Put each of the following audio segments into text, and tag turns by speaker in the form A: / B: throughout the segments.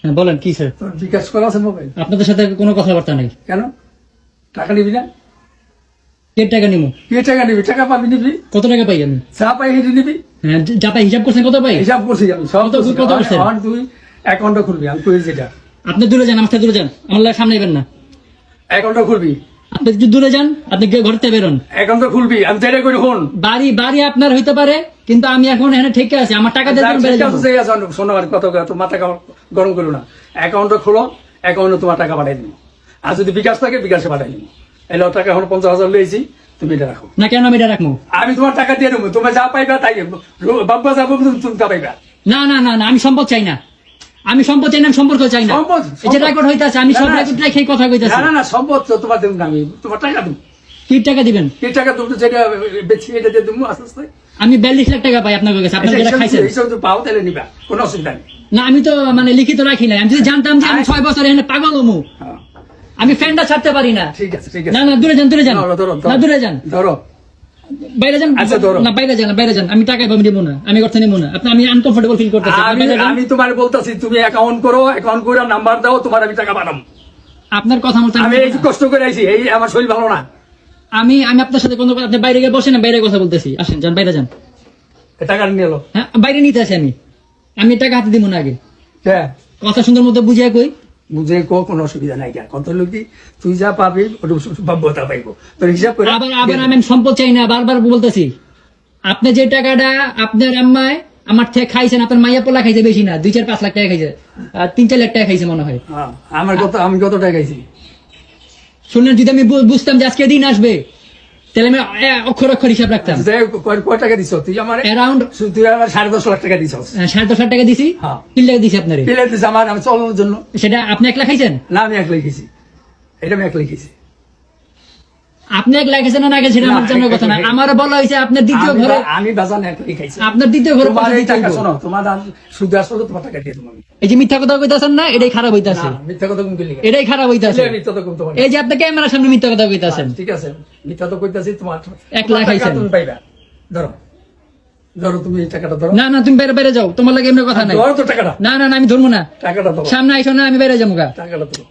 A: হ্যাঁ বলেন কি স্যার?
B: তোর বিকাশ করা আছে মোবাইল?
A: আপনাদের সাথে কোনো কথাবার্তা নেই।
B: কেন টাকা নিবি না?
A: কে টাকা নিবো?
B: কে টাকা নিবি? টাকা পাবি নিবি,
A: কত টাকা পাই আমি?
B: চা পাই হেঁটে নিবি।
A: হ্যাঁ যা পাই হিসাব করছেন কত পাই?
B: হিসাব করছি আমি সব।
A: কত করছেন?
B: তুই অ্যাকাউন্টটা খুলবি, আমি কই যেটা।
A: আপনি দূরে যান, আমার থেকে দূরে যান, আমার লাগে সামনে এবেন না।
B: অ্যাকাউন্টটা খুলবি,
A: আপনি যদি দূরে যান, আপনি ঘর থেকে বেরোন।
B: অ্যাকাউন্টটা খুলবি, আমি যেটা করি হন।
A: বাড়ি বাড়ি আপনার হইতে পারে, কিন্তু আমি এখন এখানে ঠিক আছে, আমার টাকা দিয়ে বেড়ে যাবো।
B: শোনো আর কত তোমার টাকা গরম করো না। অ্যাকাউন্টটা খোলো, অ্যাকাউন্টে তোমার টাকা পাঠাই দিব। আর যদি বিকাশ থাকে বিকাশে পাঠাই দিব। এলো টাকা এখন 50,000 লইছি, তুমি এটা রাখো।
A: না কেন আমি এটা রাখবো?
B: আমি তোমার টাকা দিয়ে দেবো, তোমার যা পাইবা তাই বাবা যাবো, তুমি তা পাইবা।
A: না না না না, আমি সম্পদ চাই না, আমি সম্পদ চাই না, আমি সম্পর্ক চাই না।
B: সম্পদ
A: এই যে রেকর্ড হইতাছে, আমি সব রেকর্ড রেখে কথা কইতাছি।
B: না না না, সম্পদ তো তোমার দেবো না, আমি তোমার টাকা দেবো।
A: কি টাকা দিবেন?
B: কি টাকা দেবো? যেটা বেশি এটা দিয়ে দেবো আস্তে আস্তে।
A: আমি 42 লাখ টাকা পাই আপনার কাছে, আপনার যেটা খাইছেন।
B: এইসব তো পাও তাহলে নিবা, কোনো অসুবিধা নেই।
A: না আমি তো মানে লিখিত রাখি নাই, আমি যদি জানতাম যে আমি 6 বছর এখানে পাগল হমু,
B: হ্যাঁ,
A: আমি ফ্যানটা ছাড়তে পারি না।
B: ঠিক আছে ঠিক
A: না
B: আছে।
A: না দূরে যান, দূরে যান,
B: ধরো, ধরো,
A: না দূরে যান,
B: ধরো।
A: বাইরে যান।
B: আচ্ছা, ধরো।
A: না বাইরে যান, বাইরে যান, আমি টাকা পাবো নিব না, আমি অর্থ নিব না। আপনি আমি আনকমফোর্টেবল ফিল করতেছি।
B: আমি তোমার বলতেছি, তুমি অ্যাকাউন্ট করো, অ্যাকাউন্ট করে নাম্বার দাও, তোমার আমি টাকা পাঠাবো।
A: আপনার কথা মতো
B: আমি এই যে কষ্ট করে আইছি, এই আমার শরীর ভালো না।
A: আমি আপনার সাথে কোনো আপনি বাইরে গিয়ে বসেন, বাইরে কথা বলতেছি। আসেন যান, বাইরে যান।
B: এই টাকা নিয়ে এলো।
A: হ্যাঁ বাইরে নিতে আসি আমি টাকা হাতে দিব না আগে।
B: হ্যাঁ,
A: কথা সুন্দর মতো বুঝিয়ে কই।
B: বুঝে কোনো অসুবিধা নাই। কত লোক তুই যা পাবি ওটা বাব্যতা পাইবো, তোর হিসাব করে।
A: আবার আবার আমি সম্পদ চাই না, বারবার বলতেছি। আপনি যে টাকাটা আপনার আম্মায় আমার থেকে খাইছেন, আপনার মাইয়া পোলা খাইছে বেশি না, 2-4-5 লাখ টাকা খাইছে, 3-4 লাখ টাকা খাইছে মনে হয়।
B: হ্যাঁ, আমি কত টাকা খাইছি
A: শুনলেন? যদি আমি বুঝতাম যে আজকে দিন আসবে, তাহলে আমি অক্ষর অক্ষর হিসাব রাখতাম।
B: কয় টাকা দিছ তুই? আমার
A: অ্যারাউন্ড
B: তুই আমার 10.5 লাখ টাকা দিছ।
A: 10.5 লাখ টাকা দিছি।
B: হ্যাঁ।
A: 3 লাখ দিছি আপনারে।
B: পেলে দিছ আমার, আমি চলানোর জন্য।
A: সেটা আপনি 1 লাখ খাইছেন?
B: না, আমি 1 লাখ খাইছি। এটা আমি 1 লাখ খাইছি।
A: আপনি 1 লাখ খাইছেন না খাইছেন সেটা আমার জানার কথা না। আমার বলা হয়েছে আপনার দ্বিতীয় ঘরে,
B: আমি বাজান 1 লাখ খাইছি।
A: আপনার দ্বিতীয় ঘরে
B: তোমার এই টাকা
A: পাঠাইতে
B: শোনো, তোমার সুদ আসলে তোমার টাকা দিয়ে দেবো আমি।
A: এই যে মিথ্যা কথা কইতাছেন না, এটাই খারাপ হইতাছে।
B: না, মিথ্যা কথা কম করলি।
A: এটাই খারাপ হইতাছে।
B: মিথ্যা তো কম তোমার।
A: এই যে আপনি ক্যামেরার সামনে মিথ্যা কথা কইতাছেন।
B: ঠিক আছে, মিথ্যা তো কইতাছি। তোমার
A: 1 লাখ
B: টাকা
A: খাইছেন।
B: তুমি পাইবা। ধরো ধরো, তুমি এই টাকাটা ধরো।
A: না না তুমি বাইরে বাইরে যাও, তোমার লাগে এমনি কথা নাই।
B: ধরো তো টাকাটা।
A: না না না আমি ধরবো না,
B: টাকাটা ধরো।
A: সামনে আইসো না, আমি বাইরে যাবো গা।
B: টাকাটা ধরো।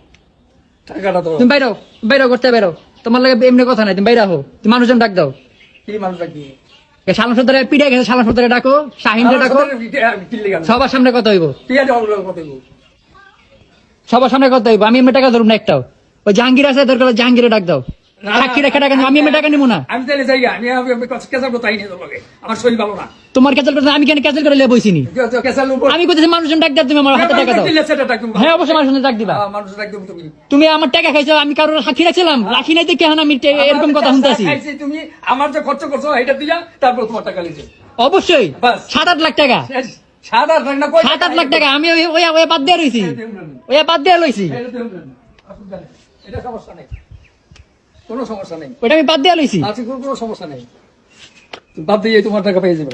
B: টাকাটা ধরো।
A: তুমি বাইরে বাইরে করতে বাইরে, তোমার লাগে এমনি কথা নাই, তুমি বাইরে হো। তুমি মানুষজন ডাক দাও।
B: কি মানুষটা কি?
A: শালা সর্দারে পিড়ে গেছে, শালা সর্দারে ডাকো, শাহিনকে ডাকো, সবার সামনে কথা হইব, সবার সামনে কথা হইব। আমি এমনি টাকা ধরবো না একটাও। ওই জাহাঙ্গীর আছে, দরকার হলে জাহাঙ্গীরে ডাক দাও। সাক্ষী রেখে টাকা নিবো, আমি এমনি টাকা নিবো না।
B: আমি তাহলে যাই, আমি কেসাল তাই নিয়ে যাবো। আমার শরীর ভালো না।
A: তোমার ক্যান্সেল করতে আমি কেন ক্যান্সেল করে লিয়ে বইছিনি?
B: কেসাল
A: আমি কইতেছি মানুষজন ডাক দাও, তুমি আমার হাতে টাকা দাও। হ্যাঁ অবশ্যই মানুষজন ডাক দিবা।
B: মানুষ ডাকবে তুমি।
A: তুমি আমার টাকা খাইছো, আমি কারোর সাক্ষী রাখছিলাম? রাখি নাই তো কেন আমি এরকম কথা শুনতেছি?
B: তুমি আমার যে খরচ করছো এটা দিয়া, তারপর তোমার টাকা লিখে।
A: অবশ্যই
B: বাস।
A: 7-8 লাখ টাকা।
B: 7-8 লাখ না,
A: 7-8 লাখ টাকা আমি ওই বাদ দিয়ে রইছি, ওই বাদ দিয়ে লইছি,
B: এটা সমস্যা নেই, কোনো সমস্যা নেই।
A: ওইটা আমি বাদ দিয়ে লইছি।
B: আজকে কোনো সমস্যা নেই, বাদ দিয়ে তোমার টাকা পেয়ে যাবে।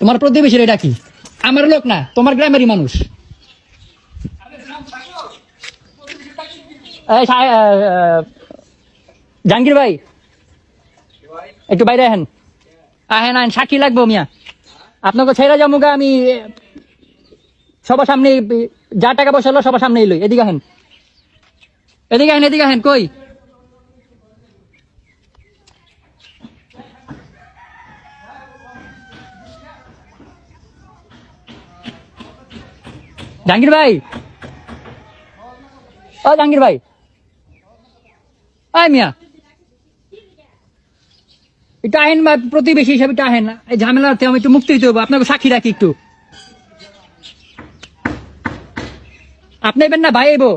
A: তোমার প্রতিবেশীর এটা কি? আমার লোক না, তোমার গ্রামেরই মানুষ। জাহাঙ্গীর ভাই একটু বাইরে আহেন, আহেন আহেন, সাক্ষী লাগবো মিয়া। আপনাকে ছেড়ে যাবো গা আমি, সবার সামনে যা টাকা পয়সা হলো সবার সামনে এলোই। এদিকে আহেন, এদিকে আহেন, এদিকে আহেন। কই জাহাঙ্গীর ভাই, ও জাহাঙ্গীর ভাই, আয় মিয়া একটু আহেন, প্রতিবেশী হিসাবে একটু আহেন। এই ঝামেলা আমি একটু মুক্তি দিতে হবো, আপনাকে সাক্ষী রাখি একটু। আপনি এবেন না ভাই এবো?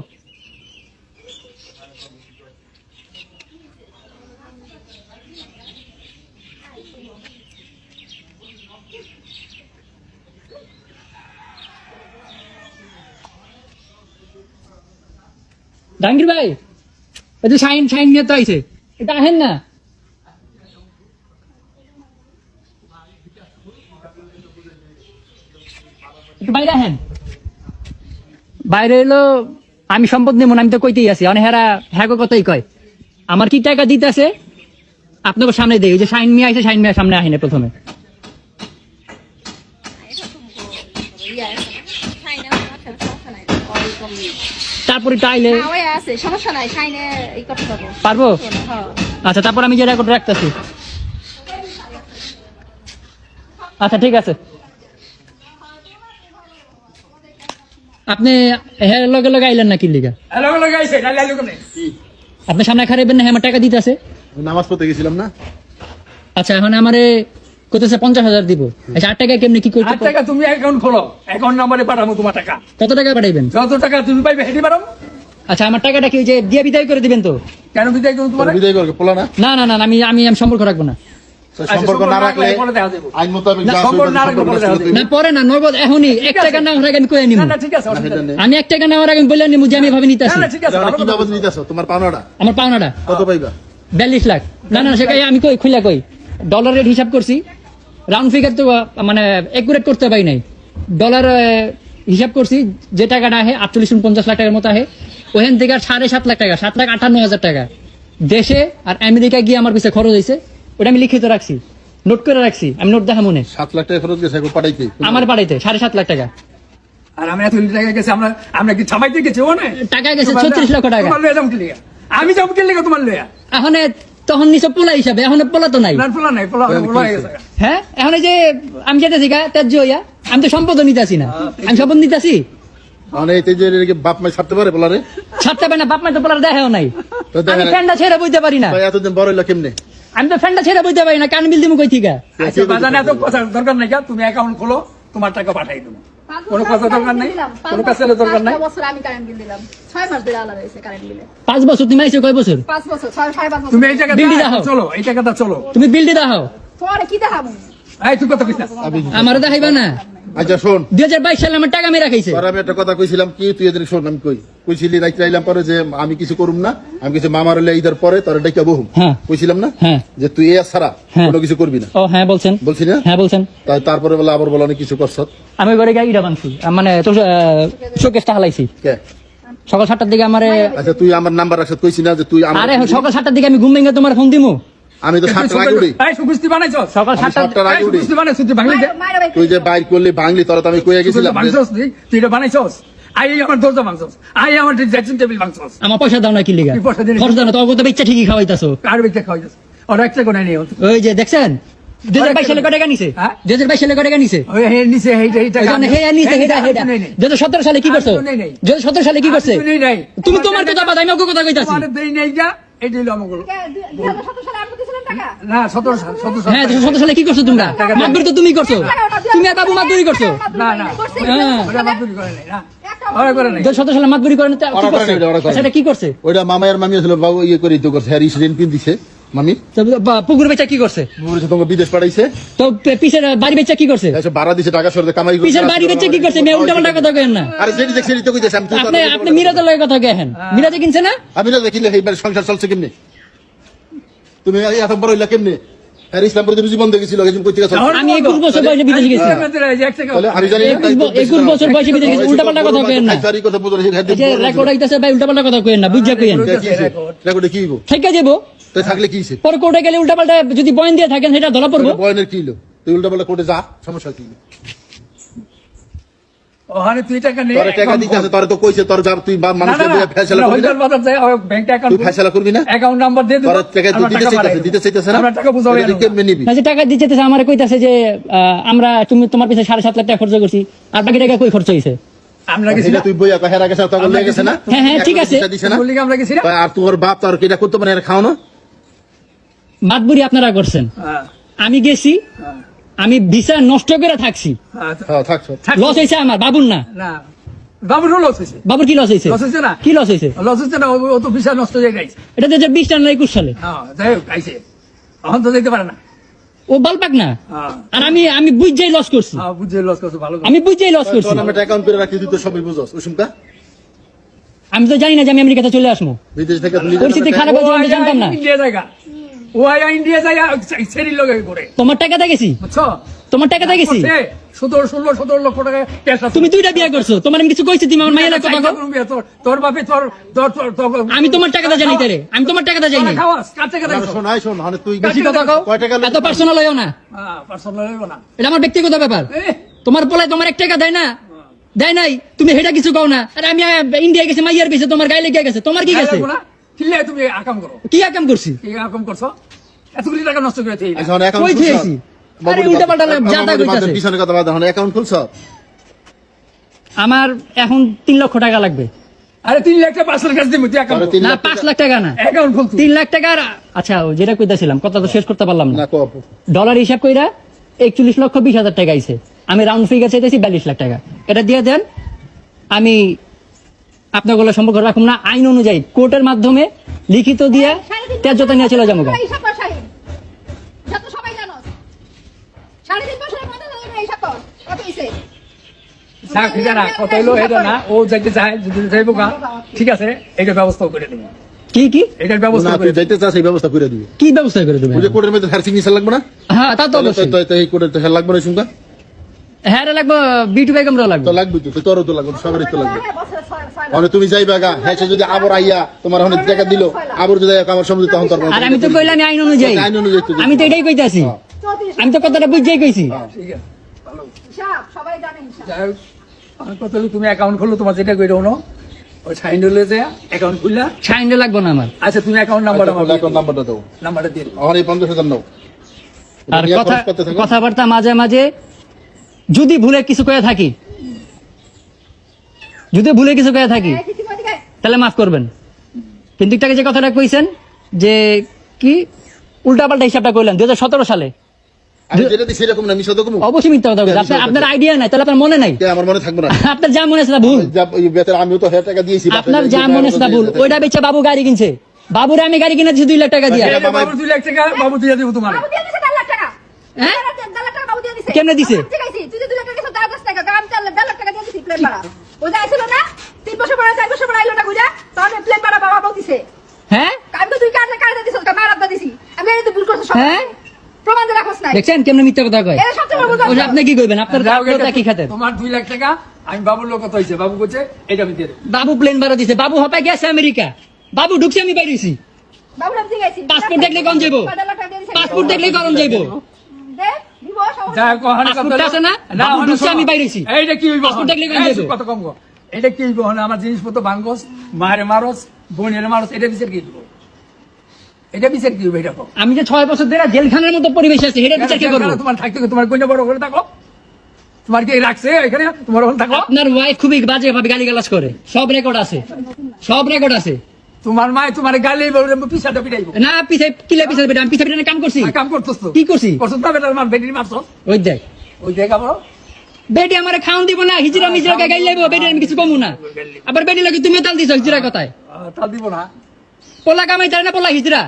A: জাহাঙ্গীর ভাই এই যে শাইন শাইন নিয়ে তো আইছে, এটা আহেন না। একটু বাইরে আহেন। বাইরে এলো, আমি সম্পদ নেব না, আমি তো কইতেই আছি। অনেক হেরা হ্যাঁ কথাই কয়। আমার কি টাকা দিতে আছে আপনাকে সামনে দেয়। ওই যে শাইন মিয়া আইছে, শাইন মিয়া সামনে আহিনে প্রথমে। তারপরে টাইলে
C: না, ওই আছে, সমস্যা নাই, সাইনে এই করতে পারবো।
A: পারবো?
C: হ্যাঁ।
A: আচ্ছা, তারপর আমি যে রেকর্ড রাখতেছি। আচ্ছা, ঠিক আছে। আপনি হ্যাঁ লগে লগে আইলেন না কি লিগা?
B: লগে লগে আইছে না লাইলো কেন
A: আপনি সামনে খারাইবেন না, হ্যাঁ আমার টাকা দিতে আছে।
D: নামাজ পড়তে গেছিলাম না,
A: আচ্ছা, এখন আমারে কইতেছে 50,000 দিব। আচ্ছা, 8 টাকা কেমনে কি করতে?
B: 8 টাকা তুমি অ্যাকাউন্ট খোলো, অ্যাকাউন্ট নম্বরে পাঠাবো তোমার টাকা।
A: কত টাকা পাঠাইবেন?
B: যত টাকা তুমি পাইবে হেঁটে পারো।
A: আচ্ছা, আমার টাকাটা কি ওই যে দিয়ে বিদায় করে দিবেন তো?
B: কেন বিদায় করবো তোমার?
D: বিদায় করবে পোলা না,
A: না না না, আমি আমি আমি সম্পর্ক রাখবো না।
D: তো সম্পর্ক না রাখলে
B: পরে দেখা যাবে।
D: আইন মোতাবেক
B: না,
D: যা
B: সম্পর্ক না রাখলে পরে দেখা যাবে।
A: না পরে না, নগদ এখনই 1 টাকা নেওয়ার আগে আমি কয়ে নিব।
B: না না ঠিক আছে, অসুবিধা নেই।
A: আমি 1 টাকা নেওয়ার আগে বললেন নিমু যে আমি এভাবে নিতে আসি।
B: না না ঠিক আছে, ভালো
D: কি
B: কথা।
D: বাবদ নিতেছো তোমার পাওনাটা
A: আমার পাওনাটা
D: কত পাইবা?
A: 42 লাখ। না না, সেটাই আমি কই খুইলা কই ডলার রেট হিসাব করছি, রাউন্ড ফিগার তো মানে একুরেট করতে পারি নাই। ডলার হিসাব করছি, যে টাকাটা আহে 48-49 লাখ টাকার মতো আহে, ওখান থেকে আর 7.5 লাখ টাকা, 7,58,000 টাকা দেশে আর আমেরিকা গিয়ে আমার পিছিয়ে খরচ হয়েছে। ওটা আমি লিখিত রাখছি, নোট করে রাখছি, আমি নোট দেখা মনে
D: 7 লাখ টাকা খরচ গেছে এখন পাঠাইতে
A: আমার বাড়িতে 7.5 লাখ টাকা
B: আর আমরা এত টাকা গেছে, আমরা কি ছাপাইতে গেছি? ও না
A: টাকা গেছে 36 লক্ষ টাকা।
B: তোমার লয়ে যাবো কি লিগা? আমি যাবো কি লিগা তোমার লয়া?
A: এখন তখন নিচে পোলা হিসাবে, এখন পোলা তো নাই।
B: না পোলা নাই, পোলা হয়ে গেছে।
A: হ্যাঁ, এখন এই যে আমি যেতেছি গা ত্যায্য হইয়া, আমি তো সম্পদ নিতে আসি না, আমি সম্পদ নিতে আসি।
D: মানে এই যে এদিকে বাপ মাই ছাড়তে পারে পোলারে?
A: ছাড়তে পারে না, বাপ মা তো পোলার দেখাও নাই।
D: তো দেখে
A: আমি
D: নাই।
A: ফ্যানটা ছেড়ে বইতে পারি না,
D: ভাই এতদিন বড় হইলো কেমনে?
A: আমি তো ফ্যানটা ছেড়ে বইতে পারি না, কান বিল দিমু কই থিকা?
B: আচ্ছা বাজানে এত কথা দরকার নাই, তুমি অ্যাকাউন্ট খোলো, তোমার টাকা পাঠাই দেবো। কোনো কথা দরকার নাই, কোনো কাছে দরকার নাই।
C: 5 বছর আমি কারেন্ট বিল দিলাম, 6 মাস ধরে আলাদা হয়েছে কারেন্ট বিলে।
A: 5 বছর তুমি আইছো কয় বছর?
C: 5 বছর, 6.5 বছর।
B: তুমি এই টাকা
A: বিল দাও।
B: চলো, এই টাকাটা চলো।
A: তুমি বিল দি দাও,
C: পরে কি দেখাবো?
B: এই তুই কথা কইছ না।
A: আমারে দেখাইবা না।
D: আচ্ছা শোন,
A: 2022 সালে আমার টাকা মেরা খাইছে।
D: তোর আমি একটা কথা কইছিলাম কি, তুই এদিকে শোন, আমি কইছিলি রাইতে আইলাম পরে যে আমি কিছু করুম না, আমি কিছু মামার হলে ঈদের পরে তোর ডাইকা বহুম
A: হ্যাঁ।
D: কইছিলাম না
A: হ্যাঁ।
D: যে তুই এ ছাড়া
A: হ্যাঁ।
D: কোনো কিছু করবি না,
A: ও হ্যাঁ বলছেন।
D: বলছি না?
A: হ্যাঁ বলছেন।
D: তারপরে বলে আবার বলে অনেক কিছু করছ।
A: আমি ঘরে গিয়ে ইটা বানছি, মানে তো শোকেসটা হালাইছি।
D: কে?
A: সকাল 7টার দিকে আমারে,
D: আচ্ছা তুই আমার নাম্বার রাখছ, কইছি না যে তুই আমার,
A: আরে সকাল 7টার দিকে আমি ঘুম ভেঙে তোমার ফোন দিমু।
D: আমি তো 7টার আগে উঠি,
B: এই সুকুস্তি বানাইছস?
A: সকাল
D: আমি
A: 7টা
D: 7টার আগে উঠি।
B: সুকুস্তি বানাইছস তুই বাংলাতে?
C: মায়ের ভাই
D: তুই যে বাইর করলি ভাঙলি, তোরা তো আমি কইয়া গেছিলাম যে-
B: বানাইছস তুই এটা বানাইছস? আই আমার দরজা ভাঙছস, আই আমার ড্রেসিং টেবিল ভাঙছস।
A: আমার পয়সা দাও না কি লিগা?
B: কি পয়সা দিলি?
A: খরচ দাও না, তো তো বাচ্চা ঠিকই খাওয়াইতাছো।
B: কার বেচে খাওয়াইছস? আর একটা কোণে নিও।
A: ওই যে দেখছেন 2022 সালে কয় টাকা নিছে?
B: হ্যাঁ?
A: 2022 সালে কয় টাকা নিছে?
B: ওই হে নিচে হেইটা
A: ওই জন্য হে নিছে, হেডা হেডা। 2017 সালে কি করছো?
B: আমি তো নেই নাই।
A: 2017 সালে কি করছে?
B: নেই নাই।
A: তুমি তোমার কথা বাদ, আমি ওকে কথা কইতাছি।
B: তোমার দেই নাই যা, এই দিল আমাকে।
C: 2017 সালে আপনি দিয়েছিলেন টাকা?
B: না 17 সাল, 17 সাল।
A: হ্যাঁ, 2017 সালে কি করছো তোমরা?
B: টাকা
A: মাতবরি তো তুমি করছো। তুমি আর বাবু মাতবরি করছো।
B: না না
A: হ্যাঁ।
B: ওরা মাতুরি করে নাই না, ওরা করে নাই।
A: 2017 সালে মাতবরি করেন তো কি
D: ওরা করে
A: করছে?
D: নাই, ওরা করে নাই।
A: সেটা কি করছে?
D: ওইটা মামা আর মামি ছিল বাবু ইয়ে করে তো করছে, হ্যাঁ ঋণ কিন দিছে মামি,
A: তো পুকুর বেচা কি করছে?
D: বলেছে তোমাকে বিদেশ পাঠাইছে,
A: তো পিছের বাড়ি বেচা কি করছে?
D: এসে ভাড়া দিছে, টাকা সরতে কামাই করছে।
A: পিছের বাড়ি বেচা কি করছে? মেয়ে উল্টা পাল্টা কথা কেন না?
D: আরে যেটি দেখছি সেটি তো কইতেছি আমি, তুই তো-
A: আপনি মিরাজের লগে কথা কেন? মিরাজে কিনছে না?
D: আমি না দেখিলে এইবার সংসার চলছে কেমনে? তুমি এত বড় হইলা কেমনে? হ্যাঁ ইসলামপুরে রুজি বন্ধ গেছিল, এখন কই থেকে চলছে?
A: আমি 21 বছর বয়সে বিদেশে গেছি।
D: তাহলে আমি জানি না,
A: 21 বছর বয়সে বিদেশে গেছি, উল্টা পাল্টা কথা কেন না?
D: খাইছারি কথা বুঝো না,
A: এই যে রেকর্ড হইতাছে ভাই, উল্টা পাল্টা কথা কেন না, বুঝা কেন?
D: রেকর্ডে কি হইব?
A: থেকে যাবো,
D: তুই থাকলে কি হইছে?
A: পরে কোর্টে গেলে উল্টা পাল্টা যদি বয়ান দিয়ে থাকেন সেটা ধরা পড়বো।
D: বয়নের কি হইলো? তুই উল্টা পাল্টা কোর্টে যা, সমস্যা কি?
B: ওখানে তুই টাকা নেই,
D: তোরে টাকা দিতে আছে, তোরে তো কইছে তোর যা, তুই মানুষকে দিয়ে ফয়সালা করবি না?
B: ব্যাংক
D: তুই
B: অ্যাকাউন্ট
D: ফয়সালা করবি না?
B: অ্যাকাউন্ট নাম্বার দিয়ে দিবো,
D: তোর টাকা
B: আমরা
D: দিতে
B: টাকা পাঠাই
D: চাইতেছে,
B: দেবো।
D: দিতে চাইতেছে না?
B: আমরা টাকা বুঝাবো
D: এটা তুই কেমনে নিবি?
A: না যে টাকা দিতেছে আমার কইতাছে যে আমরা তুমি তোমার পিছনে 7.5 লাখ টাকা খরচ করছি, আর বাকি টাকা কই খরচ হইছে?
B: আমরা গেছি
D: এটা
B: না,
D: তুই বইয়া কহেরা গেছে, তখন
B: আমরা
D: লেগে গেছে না?
A: হ্যাঁ, হ্যাঁ, ঠিক আছে।
D: দিছে না?
B: বললি কি আমরা গেছি না?
D: আর তোর বাপ তোর কিটা করতে পারে, আর খাও না?
A: মাতবুরি আপনারা করছেন,
B: হ্যাঁ,
A: আমি গেছি,
B: হ্যাঁ,
A: আমি ভিসা নষ্ট করে থাকছি,
B: হ্যাঁ,
D: হ্যাঁ থাক সব।
B: থাক।
A: লস হয়েছে আমার, বাবুর না।
B: না বাবুর লস হয়েছে,
A: বাবুর কি লস হয়েছে?
B: লস হয়েছে না?
A: কি লস হয়েছে?
B: লস হচ্ছে না, ও তো বিশাল নষ্ট হয়ে গেছে।
A: এটা 2020 না 21 সালে,
B: হ্যাঁ যাই হোক আইছে, এখন তো দেখতে পারে না।
A: ও বালপাক না।
B: হ্যাঁ,
A: আর আমি বুঝাই লস করছি,
B: হ্যাঁ, বুঝে লস করছো ভালো করে।
A: আমি বুঝাই লস করছি।
D: তোর নামে একটা অ্যাকাউন্ট করে রাখি, তুই তো সবই বুঝছস। ওসুমকা
A: আমি তো জানি না যে আমি আমেরিকাতে চলে আসবো,
D: বিদেশ থেকে তুই নিজের
A: পরিস্থিতি
D: নামে
A: খারাপ হয়েছে আমি জানতাম না।
B: ইন্ডিয়া জায়গা, ও আয়া ইন্ডিয়া জায়গা সেরি লগে করে,
A: তোমার টাকাতে গেছি,
B: বুঝছো?
A: তোমার টাকাতে গেছি।
B: 17 লক্ষ টাকা ক্যাশ আছে।
A: তুমি 2টা বিয়ে করছো, তোমার আমি কিছু কইছি? তুমি আমার মায়ের কথা কও।
B: তোর বাপে তোর
A: আমি তোমার টাকাতে জানি তারে, আমি তোমার টাকাতে জানি।
B: খাওয়াস কার টাকা
D: টাকা
B: দেখছো?
D: শোন, আয় শোন, মানে তুই
A: বেশি কথা কও,
D: কয় টাকা
A: এত পার্সোনাল হইও না,
B: হ্যাঁ পার্সোনাল হইব না।
A: এটা আমার ব্যক্তিগত ব্যাপার।
B: এ,
A: তোমার পোলায় তোমার 1 টাকা দেয় না, দেয় নাই তুমি হেটা কিছু কও না আরে আমি ইন্ডিয়া গেছি মাইয়ার গেছে তোমার গায়ে লেগে গেছে তোমার কি গেছে
B: না কিল্লে তুমি আকাম করো
A: কি কাম করছি
B: কি আকাম করছো এতগুলি টাকা নষ্ট করে দিই
D: এখন অ্যাকাউন্ট
A: কই দিয়েছি আরে উল্টা পাল্টা জাতা কইতাছে
D: পিছনে কথা বাদ এখন অ্যাকাউন্ট খুলছ
A: আমার এখন 3 লক্ষ টাকা লাগবে
B: আরে 3 লাখ টাকা 5 লাখ কাছে দিমু তুই আকাম
D: আরে
B: কর।
D: 3
A: না
D: লাখ
A: 5 লাখ টাকা না
B: অ্যাকাউন্ট খুল তুই
A: 3 লাখ টাকা আচ্ছা যেটা কইতাছিলাম কথা তো শেষ করতে পারলাম না
D: না কপ
A: ডলার হিসাব কইরা 41 লক্ষ 20 হাজার টাকা আইছে আমি রাউন্ড ফিগার চাইতেছি 42 লাখ টাকা এটা দিয়ে দেন আমি আপনাগুলো সম্পর্ক রাখুন না আইন অনুযায়ী কোর্টের মাধ্যমে লিখিত দিয়া ত্যায্যতা নিয়ে চলে যাবো গা।
C: হিসাব কর শাহিন যত সবাই জানো 3.5 বছরের মধ্যে হিসাব কর কত হইছে
B: থাক ঠিক না কত হইলো এটা না ও যাইতে চায় যদি যাইবো গা ঠিক আছে এটা ব্যবস্থা করে দেব
A: কি কি
B: এটার ব্যবস্থা
D: না
B: করে
D: তুই যাইতে চাস এই ব্যবস্থা করে দিবি
A: কি ব্যবস্থা করে দেবেন
D: ওই যে কোর্টের মধ্যে হ্যার সিগনেচার লাগবে না
A: হ্যাঁ তা তো অবশ্যই
D: তো এই কোর্টের তো হ্যার লাগবে না শুনকা
A: হ্যাঁ রে লাগবে বিটু বেগমরাও লাগবে
D: তো লাগবে তো তোরও তো লাগবে সবারই তো লাগবে
C: হ্যাঁ বছরে 6
D: মানে তুমি যাইবা গা হ্যাঁ সে যদি আবার আইয়া তোমার অনেক টাকা দিল আবার যদি আমার সম্বন্ধে তখন তোর
A: আর আমি তো কইলাম আমি আইন অনুযায়ী
D: আইন অনুযায়ী তো
A: আমি তো এটাই কইতাছি
C: 34
A: আমি তো কথাটা বুঝাই কইছি
B: ঠিক আছে ভালো
C: হিসাব সবাই জানে হিসাব
B: যাই হোক, আমার কথা হলো তুমি অ্যাকাউন্ট খুললো তোমার যেটা কইরো না ওই সাইন হলে যে অ্যাকাউন্ট খুললা
A: সাইন্ডে লাগবে না আমার
B: আচ্ছা তুমি অ্যাকাউন্ট নাম্বারটা আমার
D: অ্যাকাউন্ট নাম্বারটা দাও
B: নাম্বারটা দিয়ে দিও
D: এখন এই 50,000 নাও
A: আর
D: নিয়ে
A: কথা
D: খরচ করতে থাকো।
A: কথাবার্তা মাঝে মাঝে যদি ভুলে কিছু করে থাকি
C: কিছু করে দিকে
A: তাহলে মাফ করবেন কিন্তু একটাকে যে কথাটা কইছেন যে কি উল্টাপাল্টা হিসাবটা কইলেন 2017 সালে
D: আমি যেটা দিছি এরকম না মিশা তো কম
A: অবশ্যই মিথ্যা কথা বলছেন আপনার আইডিয়া নাই তাহলে আপনার মনে নাই
D: আমার মনে থাকবে না
A: আপনার যা মনে আছে তা ভুল
D: আমিও তো হাজার টাকা দিয়েছি
A: আপনার যা মনে আছে তা ভুল ওইটা বেচে বাবু গাড়ি কিনছে বাবুরে আমি গাড়ি কিনে দিছি 2 লাখ টাকা দিয়া
B: এই যে বাবু 2 লাখ টাকা বাবু দিয়ে দিব তোমার
C: বাবু দিয়ে দিছে 1.5 লাখ টাকা
A: হ্যাঁ?
C: 1.5 লাখ টাকা বাবু দিয়ে দিছে
A: কেমনে দিছে?
C: ঠিক আছে তুই যে 2 লাখ টাকা দিছিস 10 টাকা গ্রাম 1.5 লাখ টাকা দিয়ে দিছিস প্লেন ভাড়া ও যাইছিল না 3 বছর পরে 4 বছর পরে আইলো না বুঝা তখন প্লেন ভাড়া বাবা বাবু দিছে
A: হ্যাঁ
C: আমি তো তুই কাটে কাটে দিছিস কা মারাদা দিছি আমি এই তো ভুল করছিস সব
A: হ্যাঁ?
C: প্রমাণ দিয়ে রাখছ না
A: দেখছেন কেমনে মিথ্যা কথা কয়
C: এটা সবচেয়ে বড় বুঝা
A: ওই যে আপনি কি কইবেন আপনার
B: যাও এটা
A: আপনার কি খাতেন
B: তোমার 2 লাখ টাকা আমি বাবুর লোক কত হইছে বাবু কইছে এটা আমি দিয়ে দেব
A: বাবু প্লেন ভাড়া দিছে বাবু হপায় গেছে আমেরিকা বাবু ঢুকছে আমি বাইরেছি
C: বাবু নাম দিয়ে গেছি
A: পাসপোর্ট দেখলে কোন যাইবো? পাসপোর্ট দেখলে গরম যাইবো
C: দে দিব
B: যা কহানে কথা
A: পাসপোর্ট আছে না? বাবু
B: ওখানে
A: ঢুকছে,
B: শোনো।
A: আমি বাইরেছি।
B: এইটা কি হইব
A: পাসপোর্ট দেখলে কোন
B: এই,
A: যাইবো?
B: কত কম গো এটা কি হইব মানে আমার জিনিসপত্র ভাঙ্গস মারে মারস বোনের মারস এটা বিচার কি দিব এটা বিচার কি হইব এটা কও
A: আমি যে 6 বছর ধরে জেলখানার মতো পরিবেশ আছে এটা বিচার কি করব
B: তোমার থাকতে তোমার কোন বড় করে থাকো তোমার কি রাখছে এখানে তোমার ওখানে থাকো
A: আপনার ওয়াইফ খুবই বাজে ভাবে গালিগালাজ করে সব রেকর্ড আছে
B: তোমার মা তোমার গালি বলবে পিছাটা পিটাইব
A: না পিছে কিলে পিছে বেটা আমি পিছে বেটা কাম করছি
B: কাম করছস তো
A: কি করছি?
B: করছস না বেটার মার বেটির মারছস
A: ওই দেখ
B: ওই দেখ আবার
A: বেডি আমারে খাওন দিব না হিজরা মিজরা গাই লাইবো বেডি আমি কিছু কমু না আবার বেডি লাগি তুমি তাল দিছ হিজরা কথায়
B: তাল দিব না
A: পোলা কামাই তার না পোলা হিজরা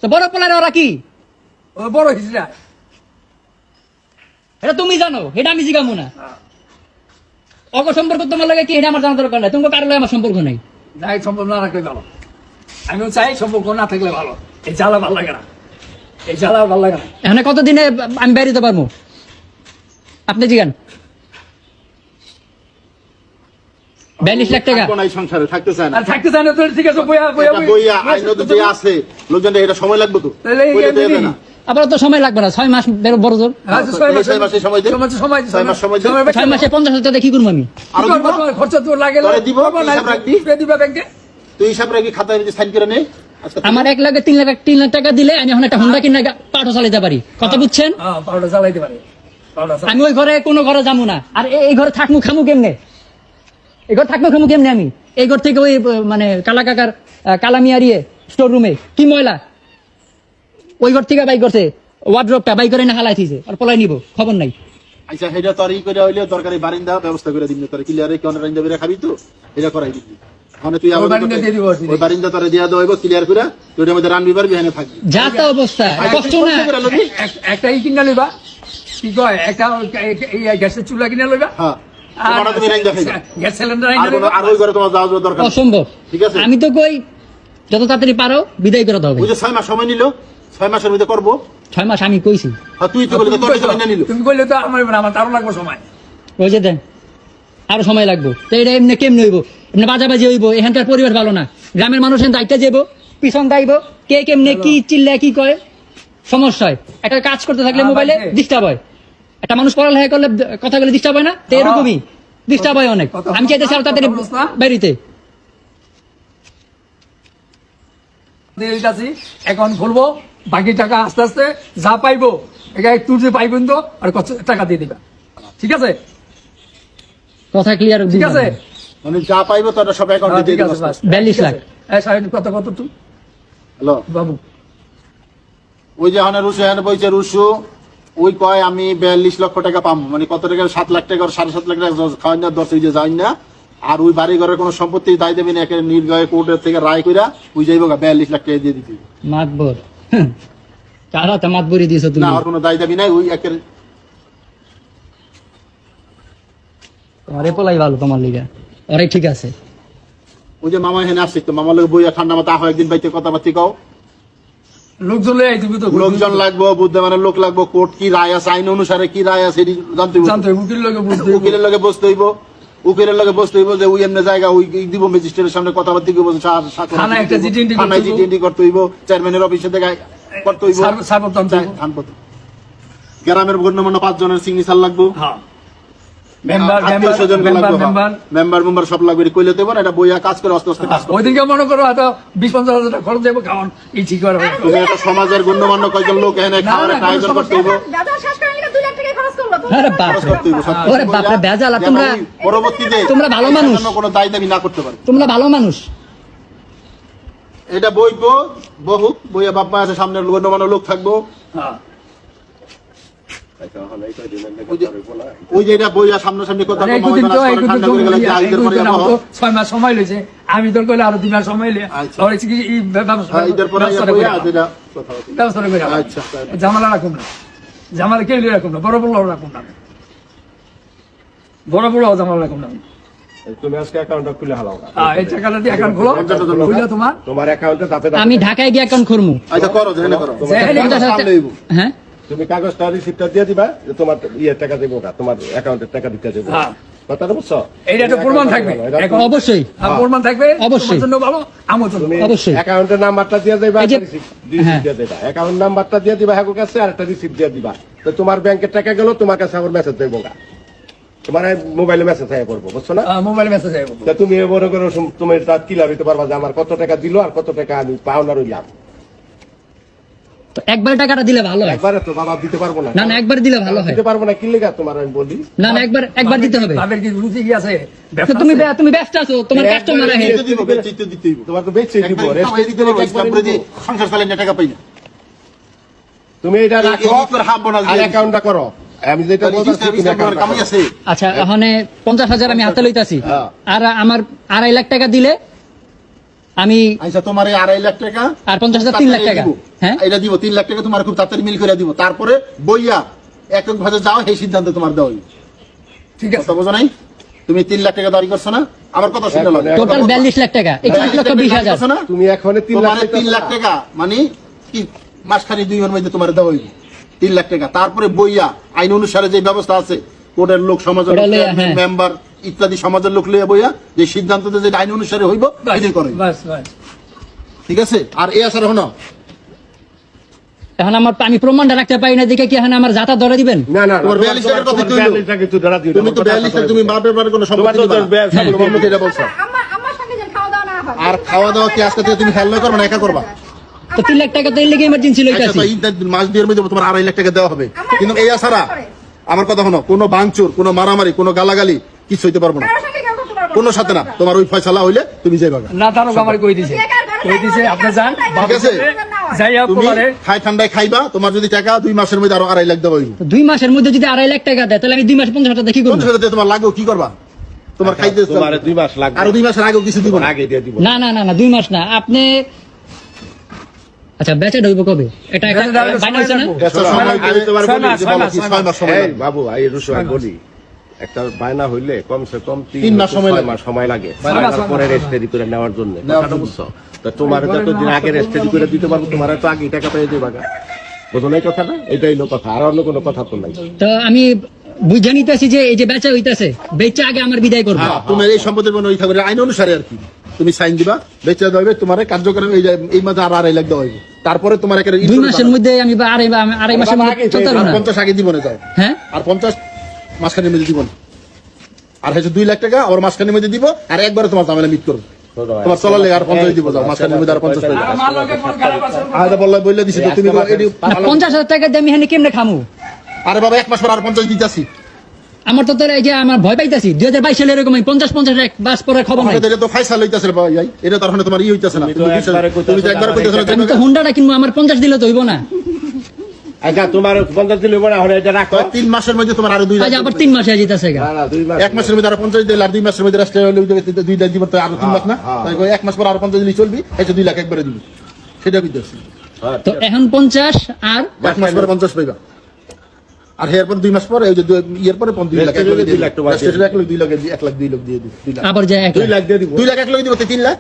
A: তো বড় পোলার ওরা কি
B: ও বড় হিজড়া
A: এটা তুমি জানো এটা আমি জিগামু না অগ সম্পর্ক তোমার লাগে কি এটা আমার জানা দরকার নাই তোমার কারো লাগে আমার সম্পর্ক নাই
B: যাই সম্পর্ক না রাখলে ভালো আমিও চাই সম্পর্ক না থাকলে ভালো এই জ্বালা ভালো লাগে না এই জ্বালা ভালো লাগে না
A: এখানে কতদিনে আমি বেরিয়ে পারবো আপনি জিগান 42 লাখ টাকা
D: থাকবো না এই সংসারে থাকতে চায় না
B: আর থাকতে চাই না তো ঠিক আছে বইয়া
D: এটা বইয়া আইন যে আছে লোকজন এটা সময় লাগবে তো
B: তাহলে এই
D: বইলে
B: যে
D: দেবে না
A: আবার তো সময় লাগবে না 6 মাস বড় জোর
B: আচ্ছা,
D: 6 মাসে সময় দে।
B: 6 মাসে সময়
D: 6 মাস সময় দে।
A: 6 মাসে 50,000 টাকা কি করবো আমি
D: আরো দিব?
B: খরচ তোর লাগে
D: তোরে দিব, হিসাব রাখবি?
B: দিবা ব্যাংকে
D: তুই হিসাব রাখি খাতায় সাইন করে নে আজকে
A: আমার 1 লাখ 3 লাখ টাকা দিলে আমি এখন একটা হোন্ডা কিনে পাঠও চালাতে পারি কথা বুঝছেন
B: হ্যাঁ পাউডার জ্বালাইতে পারে পাউডার
A: আমি ওই ঘরে কোনো ঘরে যাবো না আর এই ঘরে থাকমু খামু কেমনে এই ঘর থাকমু খামু কেমনে আমি এই ঘর থেকে ওই মানে কালা কাকার কালামিয়ারিয়ে স্টোর রুমে কি ময়লা ওই ঘর থেকে বাই করছে ওয়ার্ড্রপটা বাই করে না হালাই থিছে আর পলাই নিব খবর নাই
D: আচ্ছা এটা তোর ই করে হইলে দরকারি বারিন্দা ব্যবস্থা করে দিবি তোর ক্লিয়ারে কোন রাইন্দা বেরে খাবি তো এটা করাই দিবি মানে তুই
B: ওই বারিন্দা দিয়ে দিব আরকি।
D: ওই বারিন্দা তোরে দিয়া দেব ক্লিয়ার করে তুই এর মধ্যে রানবি পারবি এখানে থাকবি
A: যা তা অবস্থা কষ্ট না
B: একটা ই কিনা লইবা কি কয় একটা এই গ্যাসের চুলা কিনা লইবা
D: হ্যাঁ
B: আর
D: তোমার তুমি রাইন্দা খাইবা
B: গ্যাস সিলিন্ডার
D: আর কোনো আর ওই ঘরে তোমার যাওয়া যাওয়া দরকার নেই।
A: অসম্ভব
D: ঠিক আছে।
A: আমি তো কই যত তাড়াতাড়ি পারো বিদায় করে দাও
D: ওই যে 6 মাস সময় নিল 6 মাসের মধ্যে করবো
A: 6 মাস আমি কইছি
D: আর তুই তো বলি তোর সময় না নিল
B: তুমি কইলে তো আমার আরো লাগবে সময়
A: ওই যে দেন আরো সময় লাগবে তো এটা এমনি কেমনি হইব এমনি বাজাবাজি হইব এখানকার পরিবেশ ভালো না গ্রামের মানুষ এখান দায়িত্ব যাইব পিছন দাইব কে কেমনে কি চিল্লা কি কয় সমস্যা হয় একটা কাজ করতে থাকলে মোবাইলে ডিস্টার্ব হয় একটা মানুষ পড়ালেখা করলে কথা বলে ডিস্টার্ব হয় না তো এরকমই ডিস্টার্ব হয় অনেক।
B: কথা
A: আমি চাইতেছি আরো তাড়াতাড়ি
B: বলছ না?
A: বেরিতে।
B: দিয়ে দিতেছি, অ্যাকাউন্ট খুলবো, বাকি টাকা আস্তে আস্তে যা পাইবো এটা একটু যে পাইবেন তো আর কত টাকা দিয়ে দিবা, ঠিক আছে?
A: কথা ক্লিয়ার।
B: ঠিক আছে,
D: মানে যা পাইবো তারা সব অ্যাকাউন্টে দিয়ে
B: ঠিক
D: দিবো।
B: আছে, বাস।
A: 42 লাখ।
B: এই সাহেব কত কত তুই
D: হ্যালো,
B: বাবু?
D: ওই যে হানে রুশু হানে বইছে রুশু, ওই কয় আমি 42 লক্ষ টাকা পাবো, মানে কত টাকা 7 লাখ টাকা 7.5 লাখ টাকা খাওয়াই না, 10 যে যাই না। আর ওই বাড়ি ঘরের কোনো সম্পত্তি দায় দেবেন, একে নির্দয় কোর্টের থেকে রায় কইরা ওই যাইবো 42 লাখ টাকা দিয়ে দিবি।
A: মাতবর কারা তা মাতবরি দিয়েছো তুমি?
D: না, আর কোনো দায় দাবি নাই, ওই একের
A: তোমার এপলাই ভালো তোমার লিগা, অরে ঠিক আছে।
D: ওই যে মামা এখানে আসছে তো, মামার লোক বইয়া ঠান্ডা মাথা আহ একদিন বাইতে কথাবার্তি কও।
B: লোকজন লই আইতিবি তো,
D: লোকজন লাগবো, বুদ্ধমানের লোক লাগবো, কোর্ট কি রায় আছে, আইন অনুসারে কি রায় আছে এটি জানতে হইব।
B: জানতে হবে, উকিল লগে বুঝতে হবে।
D: উকিলের লগে বসতে হইব, উকিলের লগে বসতে হইব যে ওই এমনি জায়গা ওই দিব ম্যাজিস্ট্রেটের সামনে কথাবার্তি করবো,
B: থানায় একটা চিঠি
D: থানায় চিঠি করতে হইব, চেয়ারম্যানের অফিসে দেখা করতে হইব,
B: সার্বতন্ত্র
D: গ্রামের গণ্যমান্য 5 জনের সিগনেচার লাগবো,
B: হ্যাঁ, মেম্বার
D: আত্মীয়-স্বজন
B: মেম্বার
D: লাগবো,
B: মেম্বার
D: মেম্বার সব লাগবে, কইলে দেবো না, এটা বইয়া কাজ করে আস্তে আস্তে কাজ করো।
B: ওইদিকে মনে করো হয়তো 20-50 হাজার টাকা খরচ দেবো, খাওয়ান এই ঠিক করে হবে।
D: তুমি একটা সমাজের গণ্যমান্য কয়জন লোক এখানে খাওয়ার একটা আয়োজন করতে হইব,
C: দাদা শেষ করে নিলে 2 লাখ টাকা খরচ করলো।
A: আরে বাপ
D: খরচ
A: রে,
D: করতে হইব, সব কিছু
A: ওরে বাপ রে,
D: কইরা,
A: বেজাল। আর
D: যেন
A: তোমরা
D: ওই পরবর্তীতে
A: তোমরা ভালো
D: এটার
A: মানুষ।
D: জন্য কোনো দায় দাবি না করতে পারে।
A: তোমরা ভালো মানুষ।
D: এটা বইবো, বহুক বইয়া বাপ্পা আছে, সামনে গণ্যমান্য লোক থাকবো,
B: হ্যাঁ,
D: ওই যে এটা বইয়া সামনাসামনি কথা
B: আরে
D: কম
B: একদিন
D: হবে
B: তো
D: না,
B: একদিন
D: ঠান্ডা
B: তো
D: করে গেলে যে আইনের পরে যাবো।
B: 6 মাস সময় লইছে, আমি তোর কইলে আরো 2 মাস সময় লিয়ে
D: আচ্ছা।
B: আর কি এই ব্যবস্থা
D: হ্যাঁ, ঈদের পরে
B: ব্যবস্থাটা
D: বইয়া
B: করে
D: যেটা কথা হবে।
B: ব্যবস্থাটা করে
D: আচ্ছা,
B: ঝামেলা রাখুন না, ঝামেলা কেউ রাখুন না, বড় রাখুন না, বড় ঝামেলা রাখুন না।
E: তুমি আজকে অ্যাকাউন্টটা খুলে হালাও।
B: এই টাকাটা দিয়ে অ্যাকাউন্ট খোলো, খুলে তোমার
E: তোমার অ্যাকাউন্টে তাতে
A: আমি ঢাকায় গিয়ে অ্যাকাউন্ট খুলমু।
D: আচ্ছা করো, যেখানে করো।
B: যেখানে
D: তোমার
A: করো।
D: সামনে হইবো।
A: হ্যাঁ,
E: তুমি কাগজটা রিসিপ্টটা দিয়ে দিবা যে তোমার টাকা দেবো না, তোমার অ্যাকাউন্টের টাকা দিতে দেবো।
B: হ্যাঁ।
E: কথাটা বুঝছো?
B: এইটা একটা প্রমাণ থাকবে, এখন
A: অবশ্যই
B: প্রমাণ থাকবে,
A: অবশ্যই।
B: তোমার জন্য ভালো, আমার জন্য
E: তুমি
A: অবশ্যই।
E: অ্যাকাউন্টের নাম্বারটা দিয়ে দিবা,
A: এই যে-
E: রিসিপ্ট
A: হ্যাঁ।
E: দিয়ে দিবা, অ্যাকাউন্ট নাম্বারটা দিয়ে দিবা হ্যাঁ কাছে, আর একটা রিসিপ্ট দিয়ে দিবা। তো তোমার ব্যাংকের টাকা গেল, তোমার কাছে আবার মেসেজ দেবো না, তোমার মোবাইলে মেসেজ হয়ে পড়বো, বুঝছো না?
B: মোবাইল মেসেজ আসবে।
E: তা তুমি মনে করো তুমি তার ক্লিয়ার হইতে পারবা যে আমার কত টাকা দিল আর কত টাকা আমি পাওনা রইলাম।
A: তো একবার টাকাটা দিলে ভালো হয়।
E: একবারে তো বাবা দিতে পারবো না।
A: না না, একবার দিলে ভালো হয়।
E: দিতে পারবো না, কি লেগা তোমার আমি বলি।
A: না না, একবার দিতে হবে।
B: তাদের কি রুচি কি আছে?
A: তো তুমি ব্যস্ত আছো, তোমার কাস্টমার আছে।
D: দিতে দিব, বেচিতে দিতে হইব।
E: তোমার তো বেচে দিব,
D: একবার
E: রেস্ট
D: কামাই দিতে পারবো, ইসলাম করে দিয়ে সংসার চালায় না, টাকা পাই না।
E: তুমি এটা রাখো
D: এই করে হাফ বোনাস
E: আর
D: দিয়ে
E: অ্যাকাউন্টটা করো। আমি যেটা বলছি তুমি
D: ইসলাম করে
E: account টা
D: কামাই
E: করো।
D: আছে।
A: আচ্ছা, ওখানে 50,000 আমি হাতে লইতাছি,
E: হ্যাঁ।
A: আর আমার 2.5 লাখ টাকা দিলে আমি,
D: আচ্ছা তোমার এই 2.5 লাখ টাকা
A: আর 50,000 3 লাখ টাকা।
D: দিব।
A: হ্যাঁ,
D: এটা দিব 3 লাখ টাকা তোমার খুব তাড়াতাড়ি মিল করে দিব, তারপরে বইয়া একক ভাবে যাও, এই সিদ্ধান্ত তোমার দেওয়া হইব।
B: ঠিক আছে,
D: কথা বোঝো নাই? তুমি 3 লাখ টাকা দাবি করছো না, আমার কথা শুনে লাগে।
A: টোটাল 42 লাখ টাকা, 21,20,000।
E: তুমি এখন 3 লাখ
D: তোমার 3 লাখ টাকা মানে কি মাসখানি 2 মাসের মধ্যে তোমার দেওয়া হইব 3 লাখ টাকা, তারপরে বইয়া আইন অনুসারে যে ব্যবস্থা আছে, কোর্টের লোক, সমাজের
A: ওটা
D: লোক,
A: লইয়া, হ্যাঁ।
D: মেম্বার ইত্যাদি সমাজের লোক লইয়া বইয়া যে সিদ্ধান্ত যে আইন অনুসারে হইব
B: বাস,
D: এটাই করে,
B: বাস, বাস।
D: ঠিক আছে? আর এই আসার হনো
A: এখন আমি প্রমাণটা রাখতে পারি না, দেখে কি এখন আমার যাতা ধরে দিবেন?
E: না না
D: তোমার 42 টাকার কথা কইলো। তুমি তো 42 টাকা, তুমি বাপের বাড়ি কোনো সম্পত্তি
E: তোমার তো
D: দিবা না।
E: হ্যাঁ,
D: তোমার মুখে এটা বলছো।
C: আমার সঙ্গে যেন খাওয়া দাওয়া না হয়।
D: আর খাওয়া দাওয়া কি আজকে থেকে তুমি হেল্প করবে না, একা করবা?
A: তো 3 লাখ টাকা তো এই লেগে ইমার্জেন্সি
D: আচ্ছা,
A: লইতাছি।
D: তো এই মাস দুয়ের মধ্যে তোমার 2.5 লাখ টাকা দেওয়া হবে, কিন্তু এই আসারা আমার কথা শোনো, কোনো ভাঙচুর, কোনো মারামারি, কোনো গালাগালি কিছু হইতে পারবো না,
C: কারোর সঙ্গে কেউ করতে পারবো না।
D: কোনো সাথে না। তোমার ওই ফয়সালা হইলে তুমি যাইবা।
B: না তারও আমার কই দিছে, আপনি যান,
D: ঠিক আছে?
B: যাইয়া
D: তুমি
B: পরে
D: খাই ঠান্ডায় খাইবা, তোমার যদি টাকা 2 মাসের মধ্যে আরো 2.5 লাখ দেওয়া হইব।
A: তো 2 মাসের মধ্যে যদি 2.5 লাখ টাকা দেয়, তাহলে আমি 2 মাসে 50,000 টাকা কি করব?
D: 50 টাকা তোমার লাগবে, কি করবা? তোমার খাইতে
E: তোমার 2 মাস লাগবে,
D: আরো 2 মাসের আগেও কিছু দিব না।
E: আগে দিয়ে দিব।
A: না না না না, 2 মাস না। আপনি আচ্ছা, বেচা ঢুকবো কবে? এটা একটা
B: বেচা ঢুকবে
A: বাইনা হচ্ছে না?
B: সময়
D: আচ্ছা, সময়
E: আমি তোমার
B: ছয়
E: বলি
B: মাস,
E: যে
B: ছয়
E: বলো
B: মাস,
E: কি,
D: 6 মাস সময়
E: এই
D: লাগে।
E: বাবু এই রুশু আমি বলি, একটা বায়না হইলে কমসে কম
D: 3 মাস সময় লাগে।
E: মাস সময় লাগে,
B: ছয় মাস,
E: বায়নার
B: ছয়
E: পরে
B: মাস।
E: রেজিস্ট্রি করে নেওয়ার জন্য।
D: নেওয়ার
E: কথাটা
D: জন্য।
E: বুঝছো? তো তোমার যতদিন আগে রেজিস্ট্রি করে দিতে পারবো, তোমার তো আগে টাকা পেয়ে দেবা। বুঝো না এই কথাটা? এটাই হলো কথা, আর অন্য কোনো কথা তো নাই।
A: তো আমি বুঝে নিতেছি যে এই যে বেচা হইতাছে, বেচা আগে আমার বিদায় করবো।
D: হ্যাঁ, তোমার এই সম্পত্তির কোনো ওই থাকবে আইন অনুসারে আর কি, তুমি সাইন দিবা, বেচে দেওয়া হবে, তোমার কার্যক্রম এই মাসে আর 2.5 লাখ দেওয়া হইব, তারপরে তোমার একটা
A: 2 মাসের মধ্যে আমি আড়াই মাসের মধ্যে চলতে পারবো না।
D: 50 আগে দিব না যাও,
A: হ্যাঁ,
D: আর 50 মাসখানের মধ্যে দিব না। আর হচ্ছে 2 লাখ টাকা ওর মাঝখানের মধ্যে দিব আর একবারে তোমার ঝামেলা মিট করবো তোমার চলার লেগে আর 50 দিব যাও মাঝখানের মধ্যে আর 50 টাকা
B: আর আমার লগে ফোন খারাপ আছে
D: আলাদা বললে দিছি তো তুমি এডি
A: 50,000 টাকা দিয়ে আমি এখানে কেমনে খামু?
D: আরে বাবা 1 মাস পর আর 50 দিতাছি
A: আমার তো এই যে আমার ভয় পাইতাছি 2022 সালে এরকম 50 এক বাস পরে খবর নাই।
D: আমাদের এটা তো ফাইসাল হইতাছে ভাই এটা তো এখন তোমার হইতাছে না তুমি তো একবার কইতাছ না
A: আমি তো হুন্ডাটা কিনবো, আমার 50 দিলে তো হইব না।
E: আচ্ছা তোমার 50 দিলে বড় এখন এটা রাখো
D: 3 মাসের মধ্যে তোমার আরো 2 লাখ
A: আজ আবার 3 মাসে যেতেছে গা।
E: না না 2 মাস
D: 1 মাসের মধ্যে আরো 50 দিলে আর 2 মাসের মধ্যে রাস্তায় হলে 2 লাখ দিব তো আরো 3 লাখ না তাই 1 মাস পর আরো 50 দিলে চলবি এই 2 লাখ একবারে দিব সেটা কইতাছি
A: তো এখন 50 আর
D: 1 মাস পর 50 পাইবা আর এরপর 2 মাস পর এই যে ইয়ার পরে 2 লাখ
E: 2 লাখ টাকা
D: সেটা 1 লাখ 2 লাখ 1 লাখ দিয়ে দিব 2 লাখ
A: আবার যে 1
E: 2 লাখ দিয়ে দিব
D: 2 লাখ 1 লাখ দিব তো 3 লাখ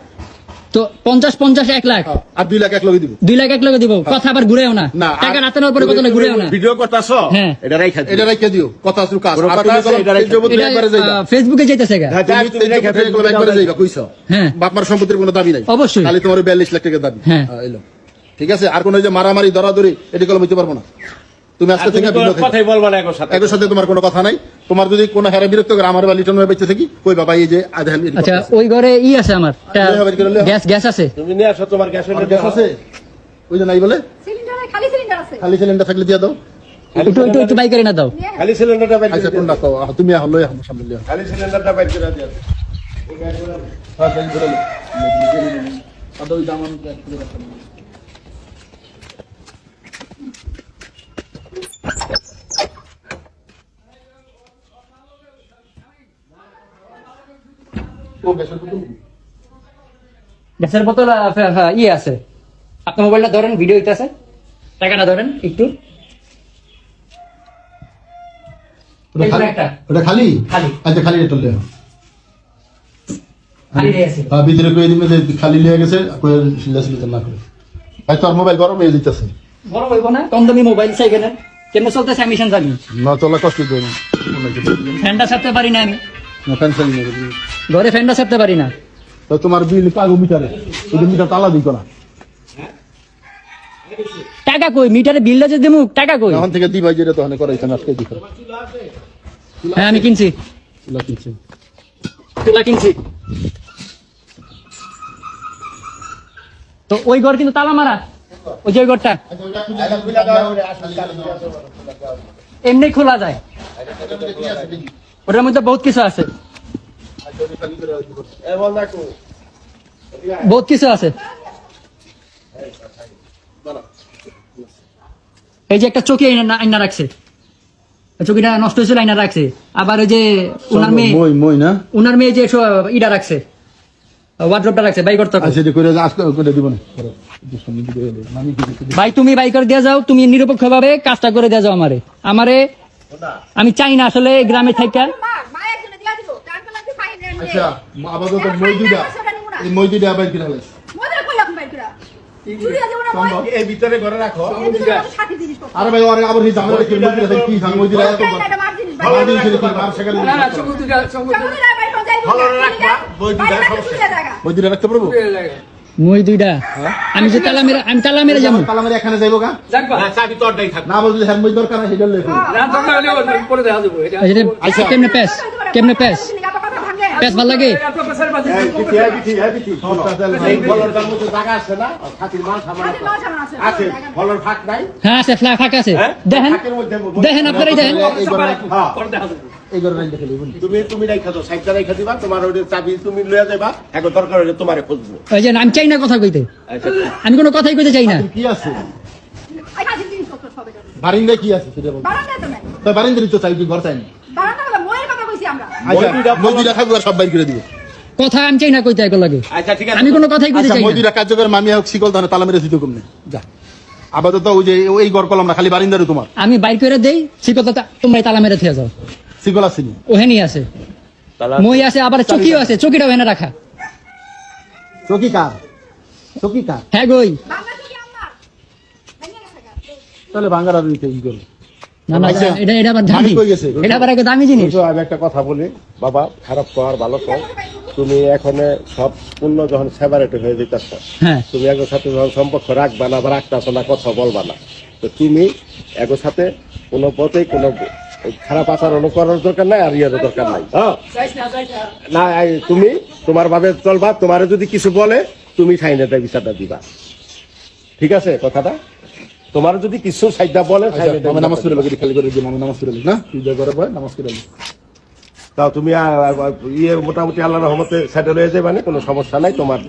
A: তো 50 1 লাখ
D: আর 2 লাখ 1 লাখ দিব
A: 2 লাখ 1 লাখ দিব। কথা আবার ঘুরেও না,
D: না,
A: টাকা রাতে নেওয়ার পরে কথা ঘুরেও না।
E: ভিডিও করতাছো
A: হ্যাঁ।
E: এটা রাইখা দিও
D: এটা রাইখা দিও কথা আসল কাজ
E: কোনো
D: আর
E: কথা
D: তুমি
E: আছে,
D: বলো
E: এটা রাইখা
D: তেজবতী
A: এটা
D: একবারে যাইবা
A: ফেসবুকে যাইতেছে গা।
E: হ্যাঁ,
D: তুমি তেজবতী একবারে যাইবা কইছো
A: হ্যাঁ
D: বাপমার সম্পত্তির কোনো দাবি নাই
A: অবশ্যই।
D: খালি তোমার 42 লাখ টাকা দাবি
A: হ্যাঁ।
D: এলো ঠিক আছে আর কোনো যে মারামারি দরাদরি এটা কলম হইতে পারবো না তুমি আজকে থেকে
E: তুমি
D: বিরত
E: কথাই বলবা না একর সাথে
D: একর সাথে তোমার কোনো কথা নাই তোমার যদি কোনো হেরা বিরক্ত করে আমার বা লিটন বেঁচে থাকি কই বাবা এই যে আধান
A: আচ্ছা ওই ঘরে আছে আমার গ্যাস আছে।
E: তুমি নিয়ে আসো তোমার গ্যাস
D: গ্যাস আছে ওই যে নাই বলে
C: সিলিন্ডারে খালি সিলিন্ডার আছে।
D: খালি সিলিন্ডার থাকলে দিয়ে দাও
A: একটু বাই করে না দাও।
C: নিয়ে
E: খালি সিলিন্ডারটা বাইর
D: আচ্ছা
E: করে
D: কোনটা তো তুমি হলো আমার সামনে লিও
E: খালি সিলিন্ডারটা বাইর করে দিও
D: হ্যাঁ তাই ধরে লো আদা ওই দাম আমি এক করে রাখলাম ও গ্যাসের বোতল
A: গ্যাসের বোতল আছে। আপনার মোবাইলটা ধরেন, ভিডিও হইতাছে, টাকাটা ধরেন একটু। এই যে একটা
D: ওটা খালি
A: খালি।
D: আচ্ছা খালি এটা লে
A: খালি আছে।
D: ভিতরে কই দিবে যে খালি লিয়ে গেছে কই সিলা না করে ভাই তোর মোবাইল গরম হয়ে যাইতাছে
A: বড় হইব না, কম দামি মোবাইল চাই কেন? কেমন চলতেছে আমি জানি।
D: না তোলা কষ্ট দেয় না
A: ফ্যানটা ছাড়তে পারি না আমি,
D: না টেনশন নেই
A: ঘরে ফ্যানটা ছাড়তে পারি না।
D: তো তোমার বিল পাগো মিটারে ওই মিটার তালা দিই না
A: টাকা কই? মিটারে বিলটা যে দেবো, টাকা কই?
D: এখন থেকে দিবাই যেটা তো ওখানে করাইছেন আজকে দিছো
A: হ্যাঁ আমি কিনছি,
D: তুলা কিনছে
A: তুলা কিনছি। তো ওই ঘর কিন্তু তালা মারা, ওই যে ওই ঘরটা এমনি খোলা যায়, ওটার মধ্যে বহুত কিছু আছে, বহুত কিছু আছে। এই যে একটা চকি আইনা রাখছে, চকিটা নষ্ট হয়েছিল আইনা রাখছে। আবার ওই যে উনার মেয়ে যে ইটা রাখছে, ওয়ার্ড্রপটা রাখছে, বাই করতে হবে।
D: আচ্ছা এটা করে আজকে করে দিব না
A: ভাই তুমি বাই করে দিয়ে যাও, তুমি নিরপেক্ষ ভাবে কাজটা করে দিয়ে যাও আমারে আমি চাই না আসলে গ্রামে থাইকা।
C: মা একজনে দিয়া দিল। টাকা লাগবে ফাইন রেন্ট।
D: আচ্ছা আপাতত মই দুইটা আবার কিনা লাইছে
C: মজা কই আপনি বাইর করা। চুরিয়া যাব না মই।
E: এই ভিতরে ঘরে রাখো
C: সাথী জিনিস পত্র।
D: আরে ভাই আরে আবার এই জামাটা কি মই দিলা কি জান মই দিলা এত
C: এটা মার জিনিস বাইর।
D: ভালো দিন ছিল কি মার সেখানে
B: না না সঙ্গ দুইটা সঙ্গ
C: চুরিয়া বাইর করে যাই।
E: ভালো রাখবা, বই দুইটা
C: চুরিয়া জায়গা।
D: মই দিলা রাখতে পারবো
A: মই দুইটা আমি যে তালা মেরে যাবো।
D: তালা মেরে এখানে যাইবো গা
B: যাকবা
E: না চাবি তোরটাই থাক
D: না বলতে হ্যাঁ মই দরকার আছে এটা লেখো
B: না দরকার হলে পরে দেখা যাবে এটা
A: আচ্ছা কেমনে প্যাস ভাল লাগে?
B: আপনার পাশের বাজে
E: এই ফলরটার মধ্যে জায়গা আছে না খাতির মাল সামান আছে ফলর ফাঁক নাই
A: হ্যাঁ আছে, ফাঁকা আছে। দেখেন
E: ফাঁকের মধ্যে
A: দেখেন আপনারাই দেখেন।
E: হ্যাঁ
B: পরে দেখা যাবে
D: এই ঘরে রাইখা দেখে লইবো
E: তুমি রাইখা দাও সাইডটা রাইখা দিবা তোমার ওই চাবি তুমি লইয়া যাবা এখন দরকার হলে তোমারে খুঁজবো
A: ওই যে আমি চাই না কথা কইতে, আমি কোনো কথাই কইতে চাই না।
D: কি আছে
C: এই কাজের জিনিস পত্র সব এটা।
D: বারিন্দায় কি আছে সেটা বল
C: বারান্দায় তো নাই।
D: তো বারিন্দারই তো চাই ঘর চাই না
C: বারান্দা বলে ময়ের কথা কইছি আমরা।
D: আচ্ছা মই দুইটা থাকবো আর সব বাইর করে দিব
A: কথা আমি চাই না কইতে একো লাগে,
E: আচ্ছা ঠিক আছে
A: আমি কোনো কথাই কইতে
D: আচ্ছা
A: চাই
D: মই
A: না।
D: দুইটা কার্যকর মামিয়া হোক শিকল তাহলে তালা মেরে দিতে কমনে যা আপাতত ওই যে এই ঘর কলম না খালি বারিন্দারে তোমার
A: আমি বাইর করে দেই, সেই কথা তোমরাই তালা মেরে থিয়া যাও।
D: শিকল আসেনি
A: ওহেনি আছে, মই আছে, আবার চকিও আছে, চকিটাও এনে রাখা।
D: চকি কার
A: হ্যাঁ গই,
C: বাংলা কি আমার? ভেঙে গেছে গা।
D: তাহলে ভাঙ্গার আর নিতে কি করবে
A: না না
D: আচ্ছা,
A: এটা আবার দামি,
D: মালিক কই গেছে?
A: এটা আবার একটা দামি জিনিস।
E: তো আমি একটা কথা বলি বাবা খারাপ কর ভালো কর তুমি এখন সব পূর্ণ যখন সেপারেট হয়ে যেতেছ
A: হ্যাঁ
E: তুমি একর সাথে যখন সম্পর্ক রাখবা না বা রাখতেছ না কথা বলবা না তো তুমি একর সাথে কোনো পথেই কোনো খারাপ আচরণ করার দরকার নাই আর ইয়ারও দরকার নাই। হ্যাঁ না তুমি তোমার ভাবে চলবা, তোমার যদি কিছু বলে তুমি সাইনেটা বিচারটা দিবা, ঠিক আছে কথাটা? তোমার যদি কিছু সাইডটা বলে
D: আমি নামাজ পড়ে লাগি খালি করে দিই, আমি নামাজ পড়ে লাগি না পূজা করার পর নামাজ পড়ে লাগি।
E: তাও তুমি মোটামুটি আল্লাহর রহমতে সেটেল হয়ে যাবে, মানে কোনো সমস্যা নাই তোমার।